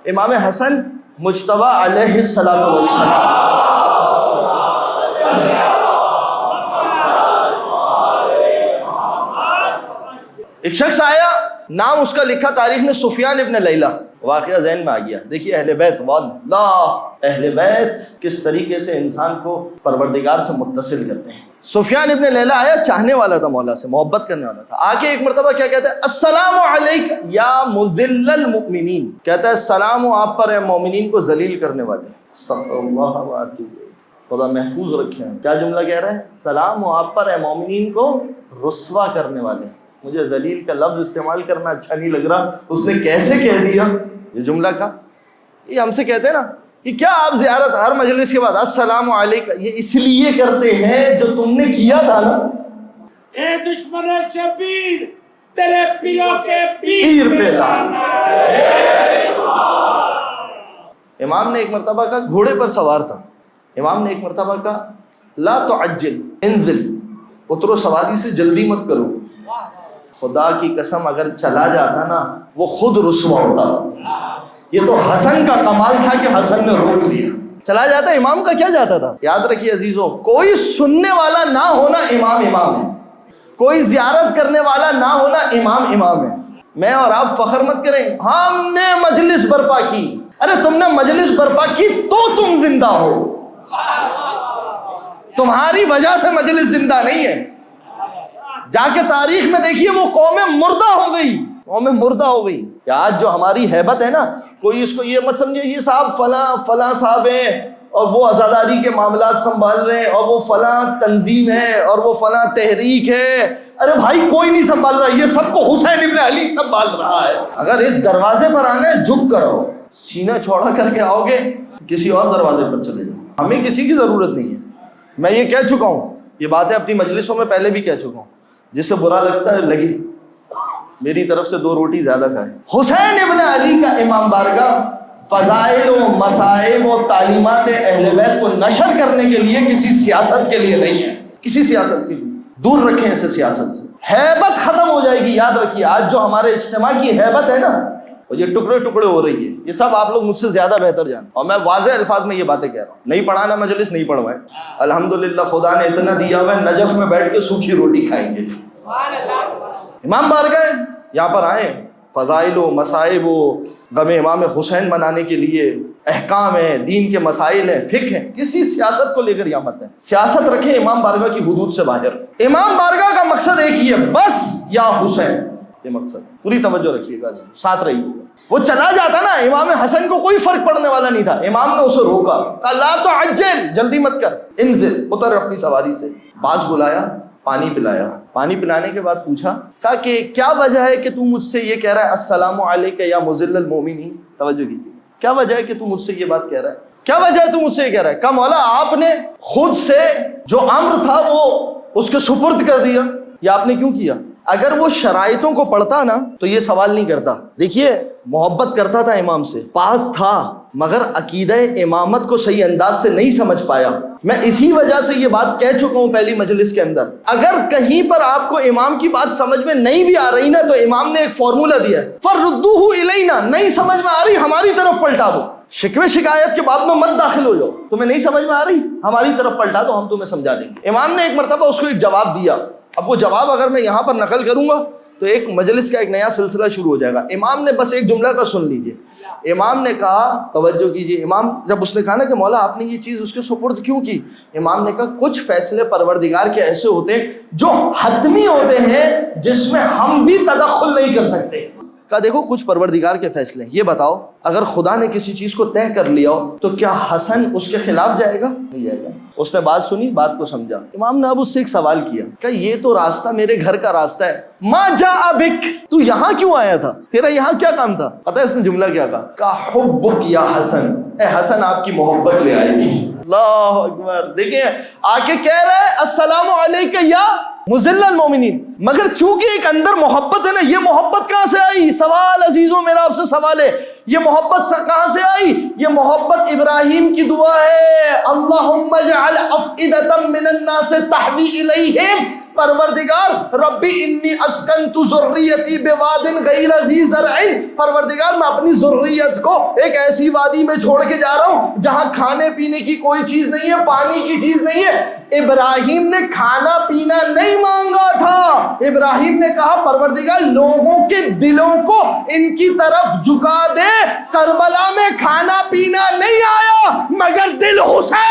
امام حسن مجتبی علیہ الصلوۃ والسلام، ایک شخص آیا، نام اس کا لکھا تاریخ نے سفیان ابن لیلہ، واقعہ ذہن میں آ گیا۔ دیکھیے اہل بیت، واللہ اہل بیت کس طریقے سے انسان کو پروردگار سے متصل کرتے ہیں۔ سفیان ابن لیلہ آیا، چاہنے والا تھا مولا سے، محبت کرنے والا تھا، آ کے ایک مرتبہ کیا کہتا ہے، السلام علیک یا مذل المؤمنین، کہتا ہے السلام آپ پر ہے مومنین کو ذلیل کرنے والے۔ استغفر اللہ و اتوب الیہ، خدا محفوظ رکھے ہیں۔ کیا جملہ کہہ رہے ہیں؟ سلام آپ پر ہے مومنین کو رسوا کرنے والے۔ مجھے ذلیل کا لفظ استعمال کرنا اچھا نہیں لگ رہا، اس نے کیسے کہہ دیا یہ جملہ کا؟ یہ ہم سے کہتے ہیں نا کہ کیا آپ زیارت ہر مجلس کے بعد السلام علیکم، یہ اس لیے کرتے ہیں جو تم نے کیا تھا نا۔ اے دشمن شبیر تیرے پیروں کے پیر پہ لانا۔ امام نے ایک مرتبہ کہا، گھوڑے پر سوار تھا، امام نے ایک مرتبہ کہا لا تعجل انزل، اترو سواری سے جلدی مت کرو۔ خدا کی قسم اگر چلا جاتا نا وہ خود رسوا ہوتا۔ یہ تو حسن کا کمال تھا کہ حسن نے روک لیا، چلا جاتا امام کا کیا جاتا تھا۔ یاد رکھیے عزیزوں، کوئی سننے والا نہ ہونا امام امام ہے، کوئی زیارت کرنے والا نہ ہونا امام امام ہے۔ میں اور آپ فخر مت کریں ہم نے مجلس برپا کی، ارے تم نے مجلس برپا کی تو تم زندہ ہو، تمہاری وجہ سے مجلس زندہ نہیں ہے۔ جا کے تاریخ میں دیکھیے وہ قومیں مردہ ہو گئی، قومیں مردہ ہو گئی۔ کہ آج جو ہماری ہیبت ہے نا، کوئی اس کو یہ مت سمجھے یہ صاحب فلاں صاحب ہیں اور وہ عزاداری کے معاملات سنبھال رہے ہیں اور وہ فلاں تنظیم ہے اور وہ فلاں تحریک ہے۔ ارے بھائی کوئی نہیں سنبھال رہا، یہ سب کو حسین ابن علی سنبھال رہا ہے۔ اگر اس دروازے پر آنا ہے جھک کر آؤ، سینہ چوڑا کر کے آؤ گے کسی اور دروازے پر چلے جاؤ، ہمیں کسی کی ضرورت نہیں ہے۔ میں یہ کہہ چکا ہوں، یہ باتیں اپنی مجلسوں میں پہلے بھی کہہ چکا ہوں، جس سے برا لگتا ہے لگے، میری طرف سے 2 روٹی زیادہ کھائیں۔ حسین ابن علی کا امام بارگاہ فضائل و مصائب و تعلیمات اہل بیت کو نشر کرنے کے لیے کسی سیاست کے لیے نہیں ہے، کسی سیاست کے لیے دور رکھیں اسے سیاست سے۔ ہیبت ختم ہو جائے گی، یاد رکھیے آج جو ہمارے اجتماع کی ہیبت ہے نا، اور یہ ٹکڑے ٹکڑے ہو رہی ہے، یہ سب آپ لوگ مجھ سے زیادہ بہتر جانیں، اور میں واضح الفاظ میں یہ باتیں کہہ رہا ہوں۔ نہیں پڑھانا مجلس نہیں پڑھوائیں، الحمدللہ خدا نے اتنا دیا ہوا ہے، نجف میں بیٹھ کے سوکھی روٹی کھائیں گے۔ امام بارگاہ یہاں پر آئیں، فضائل و مصائب و غم امام حسین منانے کے لیے احکام ہیں، دین کے مسائل ہیں، فقہ ہیں، کسی سیاست کو لے کر یہاں مت ہیں۔ سیاست رکھیں امام بارگاہ کی حدود سے باہر۔ امام بارگاہ کا مقصد ایک ہی ہے، بس یا حسین، یہ مقصد۔ پوری توجہ رکھیے گا، ساتھ رہیے گا۔ وہ چلا جاتا نا، امام حسن کو کوئی فرق پڑنے والا نہیں تھا، امام نے اسے روکا، کہا لا تعجل، جلدی مت کر، انزل، اتر اپنی سواری سے۔ پاس بلایا، پانی پلایا، پانی پلانے کے بعد پوچھا، کہا کہ کیا وجہ ہے کہ تو مجھ سے یہ کہہ رہا ہے السلام علیک یا مذل المومنین؟ توجہ کیجیے، کیا وجہ ہے کہ تو مجھ سے یہ بات کہہ رہا ہے؟ کیا وجہ ہے تو مجھ سے یہ کہہ رہا ہے؟ کہا مولا آپ نے خود سے جو امر تھا وہ اس کے سپرد کر دیا، یہ آپ نے کیوں کیا؟ اگر وہ شرائطوں کو پڑھتا نا تو یہ سوال نہیں کرتا۔ دیکھیے محبت کرتا تھا امام سے، پاس تھا، مگر عقیدہ امامت کو صحیح انداز سے نہیں سمجھ پایا۔ میں اسی وجہ سے یہ بات کہہ چکا ہوں پہلی مجلس کے اندر، اگر کہیں پر آپ کو امام کی بات سمجھ میں نہیں بھی آ رہی نا تو امام نے ایک فارمولہ دیا ہے، فَرُدُّوهُ إِلَيْنَا، نہیں سمجھ میں آ رہی ہماری طرف پلٹا دو۔ شکوے شکایت کے بعد میں مت داخل ہو جاؤ، تمہیں نہیں سمجھ میں آ رہی ہماری طرف پلٹا دو، ہم تمہیں سمجھا دیں گے۔ امام نے ایک مرتبہ اس کو ایک جواب دیا، اب وہ جواب اگر میں یہاں پر نقل کروں گا تو ایک مجلس کا ایک نیا سلسلہ شروع ہو جائے گا۔ امام نے بس ایک جملہ کا سن لیجئے، امام نے کہا، توجہ کیجئے، امام جب اس نے کہا نا کہ مولا آپ نے یہ چیز اس کے سپرد کیوں کی، امام نے کہا کچھ فیصلے پروردگار کے ایسے ہوتے ہیں جو حتمی ہوتے ہیں جس میں ہم بھی تدخل نہیں کر سکتے۔ کہا دیکھو کچھ پروردگار کے فیصلے، یہ بتاؤ اگر خدا نے کسی چیز کو طے کر لیا ہو تو کیا حسن اس کے خلاف جائے گا؟ نہیں جائے گا۔ اس نے بات سنی، بات کو سمجھا۔ امام نے اب اس سے ایک سوال کیا کہ یہ تو راستہ میرے گھر کا راستہ ہے، ما جاء بک، تو یہاں کیوں آیا تھا؟ تیرا یہاں کیا کام تھا؟ پتہ ہے اس نے جملہ کیا کہا؟ حبک یا حسن، اے حسن آپ کی محبت لے آئی تھی۔ اللہ اکبر، دیکھیں آ کے کہہ رہا ہے السلام علیک یا مذل المومنین، مگر چونکہ ایک اندر محبت ہے نا، یہ محبت کہاں سے آئی؟ سوال عزیزوں میرا آپ سے سوال ہے، یہ محبت کہاں سے آئی؟ یہ محبت ابراہیم کی دعا ہے، اللہم اجعل افئدۃ من الناس تہوی الیہم پروردگار ربی انی اسکنت ذریتی بواد غیر ذی زرع، پروردگار میں اپنی ذریت کو ایک ایسی وادی میں چھوڑ کے جا رہا ہوں جہاں کھانے پینے کی کوئی چیز نہیں ہے، پانی کی چیز نہیں ہے۔ ابراہیم نے کھانا پینا نہیں مانگا تھا، ابراہیم نے کہا پروردگار لوگوں کے دلوں کو ان کی طرف جھکا دے، کربلا میں کھانا پینا نہیں آیا مگر دل حسین